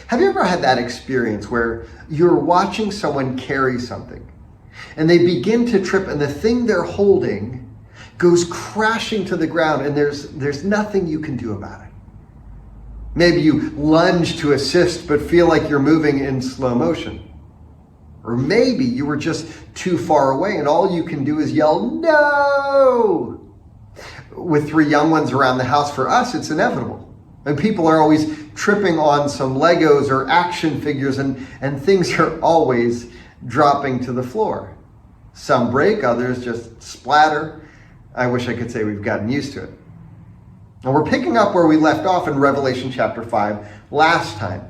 Have you ever had that experience where you're watching someone carry something and they begin to trip and the thing they're holding goes crashing to the ground and there's nothing you can do about it? Maybe you lunge to assist but feel like you're moving in slow motion. Or maybe you were just too far away and all you can do is yell, "No!" With 3 young ones around the house, for us, it's inevitable. And people are always tripping on some Legos or action figures and things are always dropping to the floor. Some break, others just splatter. I wish I could say we've gotten used to it. And we're picking up where we left off in Revelation chapter 5 last time.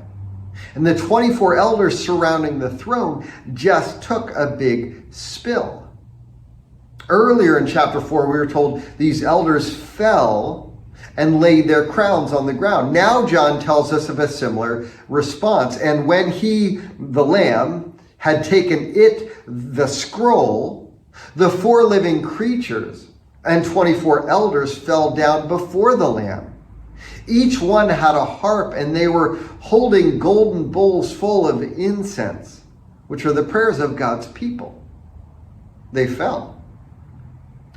And the 24 elders surrounding the throne just took a big spill. Earlier in chapter 4, we were told these elders fell and laid their crowns on the ground. Now John tells us of a similar response. And when he, the Lamb, had taken the scroll, the 4 living creatures and 24 elders fell down before the Lamb. Each one had a harp, and they were holding golden bowls full of incense, which are the prayers of God's people. They fell.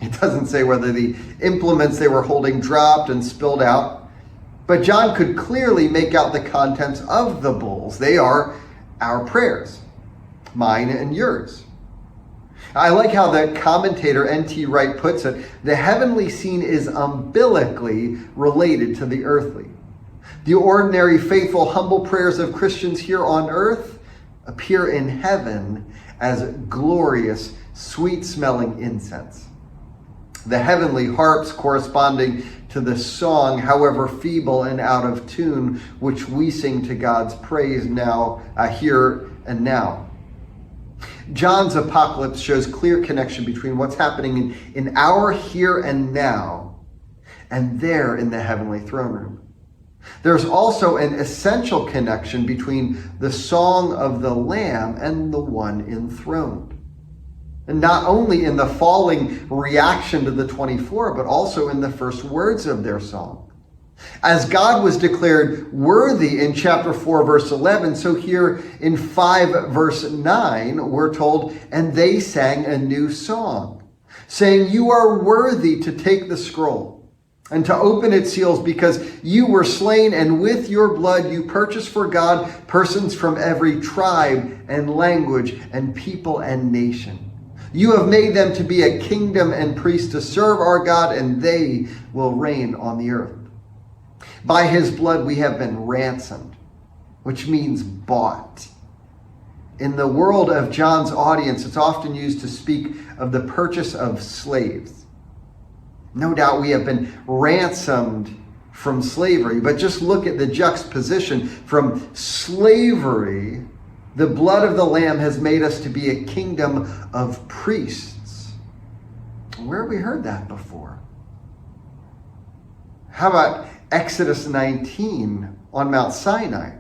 It doesn't say whether the implements they were holding dropped and spilled out, but John could clearly make out the contents of the bowls. They are our prayers, mine and yours. I like how the commentator N.T. Wright puts it: the heavenly scene is umbilically related to the earthly. The ordinary, faithful, humble prayers of Christians here on earth appear in heaven as glorious, sweet-smelling incense. The heavenly harps corresponding to the song, however feeble and out of tune, which we sing to God's praise now, here and now. John's apocalypse shows clear connection between what's happening in our here and now and there in the heavenly throne room. There's also an essential connection between the song of the Lamb and the one enthroned. And not only in the falling reaction to the 24, but also in the first words of their song. As God was declared worthy in chapter 4, verse 11, so here in 5, verse 9, we're told, and they sang a new song, saying, "You are worthy to take the scroll and to open its seals, because you were slain, and with your blood you purchased for God persons from every tribe and language and people and nation. You have made them to be a kingdom and priests to serve our God, and they will reign on the earth. By his blood we have been ransomed," which means bought. In the world of John's audience, it's often used to speak of the purchase of slaves. No doubt we have been ransomed from slavery, but just look at the juxtaposition from slavery. The blood of the Lamb has made us to be a kingdom of priests. Where have we heard that before? How about Exodus 19 on Mount Sinai?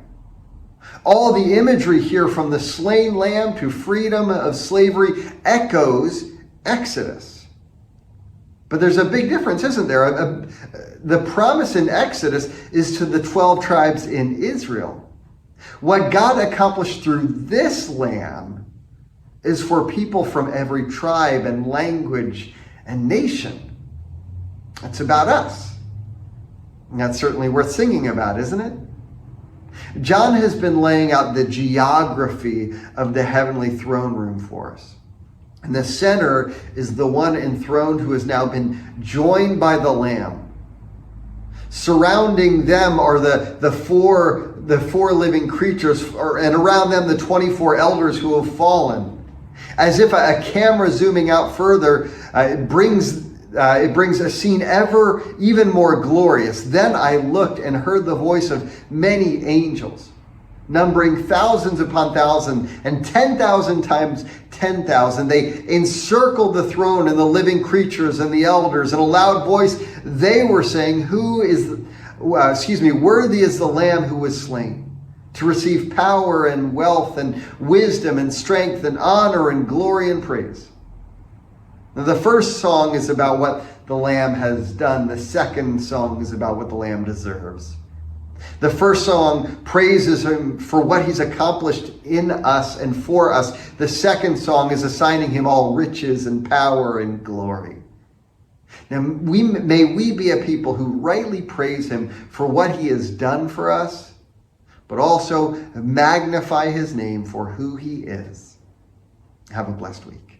All the imagery here, from the slain lamb to freedom of slavery, echoes Exodus. But there's a big difference, isn't there? The promise in Exodus is to the 12 tribes in Israel. What God accomplished through this lamb is for people from every tribe and language and nation. It's about us. And that's certainly worth singing about, isn't it? John has been laying out the geography of the heavenly throne room for us. In the center is the one enthroned who has now been joined by the Lamb. Surrounding them are the four living creatures, and around them the 24 elders who have fallen. As if a camera zooming out further, it brings a scene even more glorious. Then I looked and heard the voice of many angels, numbering thousands upon thousands and 10,000 times 10,000. They encircled the throne and the living creatures and the elders. In a loud voice, they were saying, worthy is the Lamb who was slain, to receive power and wealth and wisdom and strength and honor and glory and praise. Now, the first song is about what the Lamb has done. The second song is about what the Lamb deserves. The first song praises him for what he's accomplished in us and for us. The second song is assigning him all riches and power and glory. Now, may we be a people who rightly praise him for what he has done for us, but also magnify his name for who he is. Have a blessed week.